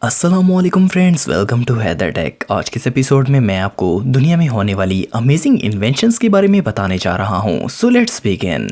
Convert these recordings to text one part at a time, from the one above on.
अस्सलामुअलैकुम friends, welcome to Haider tech. आज के इस एपिसोड में मैं आपको दुनिया में होने वाली अमेजिंग इन्वेंशंस के बारे में बताने जा रहा हूँ। So let's begin.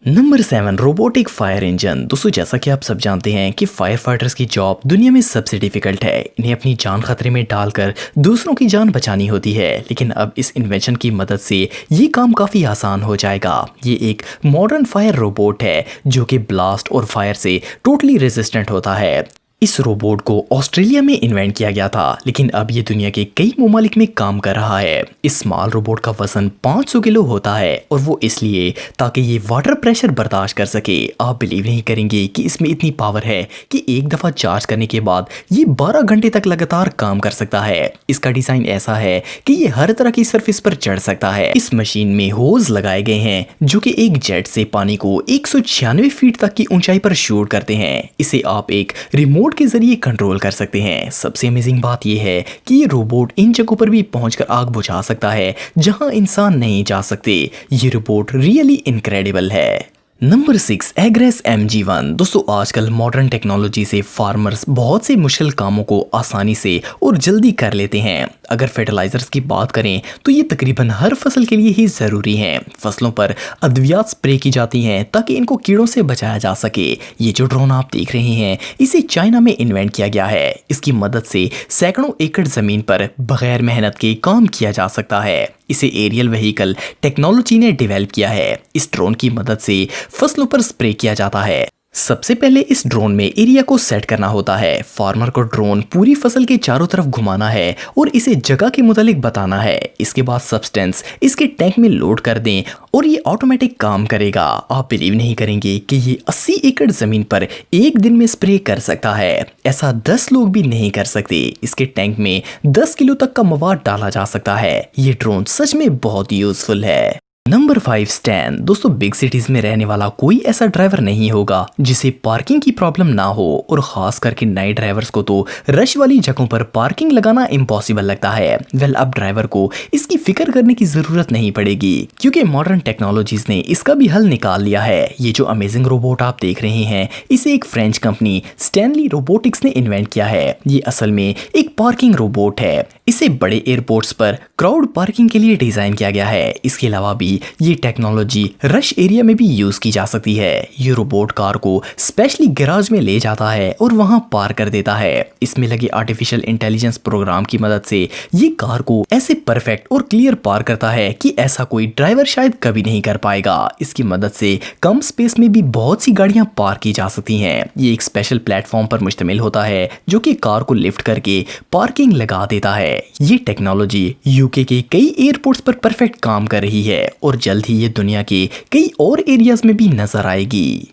Number 7, robotic fire engine. दोस्तों, जैसा कि आप सब जानते हैं कि फायर फाइटर्स की जॉब दुनिया में सबसे डिफिकल्ट है। इन्हें अपनी जान खतरे में डालकर दूसरों की जान बचानी होती है, लेकिन अब इस इन्वेंशन की मदद से ये काम काफ़ी आसान हो जाएगा। ये एक मॉडर्न फायर रोबोट है जो कि ब्लास्ट और फायर से टोटली रेजिस्टेंट होता है। इस रोबोट को ऑस्ट्रेलिया में इन्वेंट किया गया था, लेकिन अब ये दुनिया के कई ममालिक में काम कर रहा है। इस स्मॉल रोबोट का वजन 500 किलो होता है, और वो इसलिए ताकि ये वाटर प्रेशर बर्दाश्त कर सके। आप बिलीव नहीं करेंगे कि इसमें इतनी पावर है कि एक दफ़ा चार्ज करने के बाद ये 12 घंटे तक लगातार काम कर सकता है। इसका डिज़ाइन ऐसा है कि ये हर तरह की सरफेस पर चढ़ सकता है। इस मशीन में होज लगाए गए हैं जो कि एक जेट से पानी को 196 फीट तक की ऊंचाई पर शूट करते हैं। इसे आप एक रिमोट के जरिए कंट्रोल कर सकते हैं। सबसे अमेजिंग बात यह है कि ये रोबोट इन जगहों पर भी पहुंचकर आग बुझा सकता है जहां इंसान नहीं जा सकते। ये रोबोट रियली इनक्रेडिबल है। Number 6, एग्रेस MG1। दोस्तों, आजकल मॉडर्न टेक्नोलॉजी से फार्मर्स बहुत से मुश्किल कामों को आसानी से और जल्दी कर लेते हैं। अगर फर्टिलाइजर्स की बात करें तो ये तकरीबन हर फसल के लिए ही ज़रूरी हैं। फसलों पर अद्वियात स्प्रे की जाती हैं ताकि इनको कीड़ों से बचाया जा सके। ये जो ड्रोन आप देख रहे हैं, इसे चाइना में इन्वेंट किया गया है। इसकी मदद से सैकड़ों एकड़ ज़मीन पर बगैर मेहनत के काम किया जा सकता है। इसे एरियल व्हीकल टेक्नोलॉजी ने डेवलप किया है। इस ड्रोन की मदद से फसलों पर स्प्रे किया जाता है। सबसे पहले इस ड्रोन में एरिया को सेट करना होता है। फार्मर को ड्रोन पूरी फसल के चारों तरफ घुमाना है और इसे जगह के मुतालिक बताना है। इसके बाद सब्सटेंस इसके टैंक में लोड कर दें और ये ऑटोमेटिक काम करेगा। आप बिलीव नहीं करेंगे कि ये 80 एकड़ जमीन पर एक दिन में स्प्रे कर सकता है। ऐसा 10 लोग भी नहीं कर सकते। इसके टैंक में 10 किलो तक का मवाद डाला जा सकता है। ये ड्रोन सच में बहुत यूजफुल है। Number 5, stand. दोस्तों, बिग सिटीज में रहने वाला कोई ऐसा ड्राइवर नहीं होगा जिसे पार्किंग की प्रॉब्लम ना हो, और खास करके नए ड्राइवर्स को तो रश वाली जगहों पर पार्किंग लगाना इम्पॉसिबल लगता है। अब ड्राइवर को इसकी फिक्र करने की जरूरत नहीं पड़ेगी, क्योंकि मॉडर्न टेक्नोलॉजीज ने इसका भी हल निकाल लिया है। ये जो अमेजिंग रोबोट आप देख रहे हैं, इसे एक फ्रेंच कंपनी स्टैनली रोबोटिक्स ने इन्वेंट किया है। ये असल में एक पार्किंग रोबोट है। इसे बड़े एयरपोर्ट्स पर क्राउड पार्किंग के लिए डिजाइन किया गया है। इसके अलावा भी ये टेक्नोलॉजी रश एरिया में भी यूज की जा सकती है। ये रोबोट कार को स्पेशली गैराज में ले जाता है और वहां पार्क कर देता है। इसमें लगे आर्टिफिशियल इंटेलिजेंस प्रोग्राम की मदद से ये कार को ऐसे परफेक्ट और क्लियर पार्क करता है कि ऐसा कोई ड्राइवर शायद कभी नहीं कर पाएगा। इसकी मदद से कम स्पेस में भी बहुत सी गाड़ियां पार्क की जा सकती हैं। ये एक स्पेशल प्लेटफॉर्म पर मुश्तमिल होता है जो कि कार को लिफ्ट करके पार्किंग लगा देता है। ये टेक्नोलॉजी यूके के कई एयरपोर्ट्स पर परफेक्ट काम कर रही है और जल्द ही ये दुनिया के कई और एरियाज में भी नजर आएगी।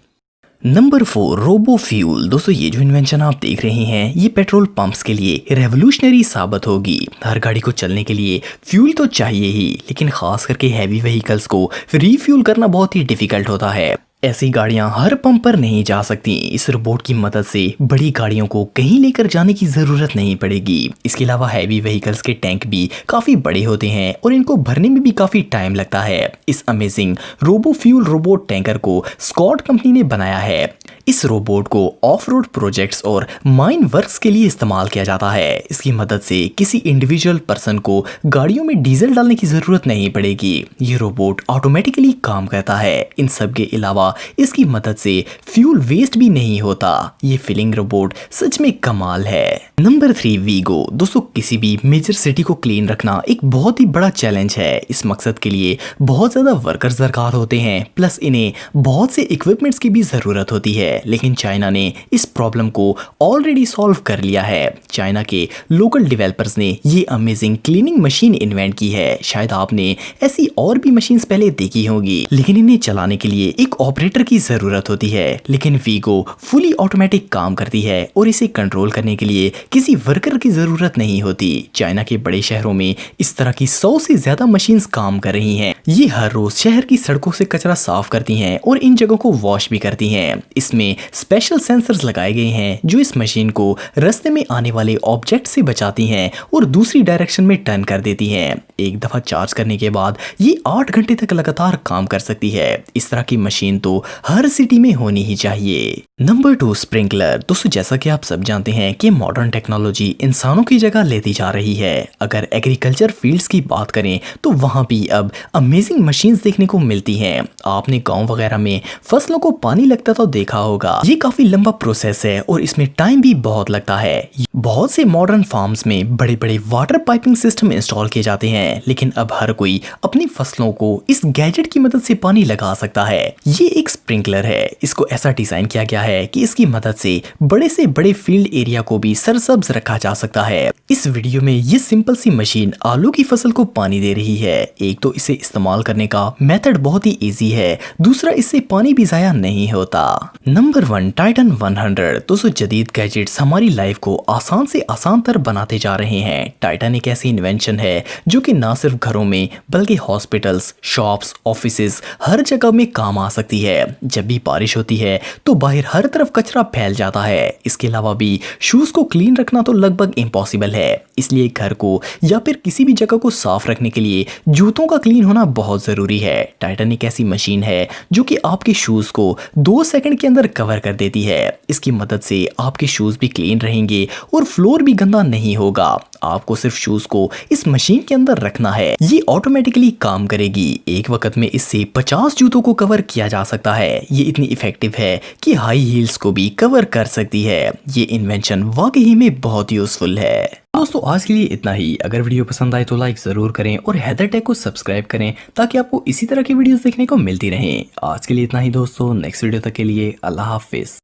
Number 4, robo fuel. दोस्तों, ये जो इन्वेंशन आप देख रहे हैं, ये पेट्रोल पंप्स के लिए रेवोल्यूशनरी साबित होगी। हर गाड़ी को चलने के लिए फ्यूल तो चाहिए ही, लेकिन खास करके हैवी व्हीकल्स को रीफ्यूल करना बहुत ही डिफिकल्ट होता है। ऐसी गाड़ियां हर पंप पर नहीं जा सकती। इस रोबोट की मदद से बड़ी गाड़ियों को कहीं लेकर जाने की जरूरत नहीं पड़ेगी। इसके अलावा हैवी व्हीकल्स के टैंक भी काफी बड़े होते हैं और इनको भरने में भी काफी टाइम लगता है। इस amazing robo fuel robot tanker को स्कॉट कंपनी ने बनाया है। इस रोबोट को ऑफ रोड प्रोजेक्ट्स और माइन वर्क्स के लिए इस्तेमाल किया जाता है। इसकी मदद से किसी इंडिविजुअल पर्सन को गाड़ियों में डीजल डालने की जरूरत नहीं पड़ेगी। ये रोबोट ऑटोमेटिकली काम करता है। इन सब के अलावा इसकी मदद से फ्यूल वेस्ट भी नहीं होता। ये फिलिंग रोबोट सच में कमाल है। Number 3, Vigo. दोस्तों, किसी भी मेजर सिटी को क्लीन रखना एक बहुत ही बड़ा चैलेंज है। इस मकसद के लिए बहुत ज्यादा वर्कर्स दरकार होते हैं, प्लस इन्हें बहुत से इक्विपमेंट्स की भी जरूरत होती है। लेकिन चाइना ने इस प्रॉब्लम को ऑलरेडी सॉल्व कर लिया है। चाइना के लोकल डेवलपर्स ने ये अमेजिंग क्लीनिंग मशीन इन्वेंट की है। शायद आपने ऐसी और भी मशीन्स पहले देखी होंगी, लेकिन इन्हें चलाने के लिए एक ऑपरेटर की जरूरत होती है। लेकिन वीगो फुली ऑटोमेटिक काम करती है और इसे कंट्रोल करने के लिए किसी वर्कर की जरूरत नहीं होती। चाइना के बड़े शहरों में इस तरह की 100 से ज्यादा मशीन्स काम कर रही हैं। ये हर रोज शहर की सड़कों से कचरा साफ करती हैं और इन जगहों को वॉश भी करती हैं। इसमें में स्पेशल सेंसर्स लगाए गए हैं जो इस मशीन को रास्ते में आने वाले ऑब्जेक्ट से बचाती हैं और दूसरी डायरेक्शन में टर्न कर देती हैं। एक दफ़ा चार्ज करने के बाद ये 8 घंटे तक लगातार काम कर सकती है। इस तरह की मशीन तो हर सिटी में होनी ही चाहिए। Number 2, sprinkler. दोस्तों जैसा कि आप सब जानते हैं कि मॉडर्न टेक्नोलॉजी इंसानों की जगह लेती जा रही है। अगर एग्रीकल्चर फील्ड्स की बात करें तो वहां भी अब अमेजिंग मशीन्स देखने को मिलती हैं। आपने गांव वगैरह में फसलों को पानी लगता तो देखा होगा। ये काफी लंबा प्रोसेस है और इसमें टाइम भी बहुत लगता है। बहुत से मॉडर्न फार्म्स में बड़े बड़े वाटर पाइपिंग सिस्टम इंस्टॉल किए जाते हैं, लेकिन अब हर कोई अपनी फसलों को इस गैजेट की मदद से पानी लगा सकता है। ये एक स्प्रिंकलर है। इसको ऐसा डिजाइन किया गया है कि इसकी मदद से बड़े फील्ड एरिया को भी सरसब्ज रखा जा सकता है। इस वीडियो में ये सिंपल सी मशीन आलू की फसल को पानी दे रही है। एक तो इसे इस्तेमाल करने का मेथड बहुत ही इजी है, दूसरा इससे पानी भी जाया नहीं होता। Number 1, Titan 100। दोस्तों जदीद गैजेट्स हमारी लाइफ को आसान से आसान तर बनाते जा रहे हैं। टाइटन एक ऐसी इन्वेंशन है जो कि ना सिर्फ घरों में बल्कि हॉस्पिटल्स, शॉप्स, ऑफिसेज हर जगह में काम आ सकती है। जब भी बारिश होती है तो बाहर हर तरफ कचरा फैल जाता है। इसके अलावा भी शूज को क्लीन रखना तो लगभग इम्पॉसिबल है, इसलिए घर को या फिर किसी भी जगह को साफ रखने के लिए जूतों का क्लीन होना बहुत जरूरी है। टाइटन एक ऐसी मशीन है जो कि आपके शूज को 2 सेकंड के अंदर कवर कर देती है। इसकी मदद से आपके शूज भी क्लीन रहेंगे और फ्लोर भी गंदा नहीं होगा। आपको सिर्फ शूज को इस मशीन के अंदर रखना है, ये ऑटोमेटिकली काम करेगी। एक वक्त में इससे 50 जूतों को कवर किया जा सकता है। ये इतनी इफेक्टिव है कि हाई हील्स को भी कवर कर सकती है। ये इन्वेंशन वाकई में बहुत यूजफुल है। दोस्तों आज के लिए इतना ही। अगर वीडियो पसंद आए तो लाइक जरूर करें और हैदर टेक को सब्सक्राइब करें ताकि आपको इसी तरह की वीडियोस देखने को मिलती रहें। आज के लिए इतना ही दोस्तों, नेक्स्ट वीडियो तक के लिए अल्लाह हाफिज।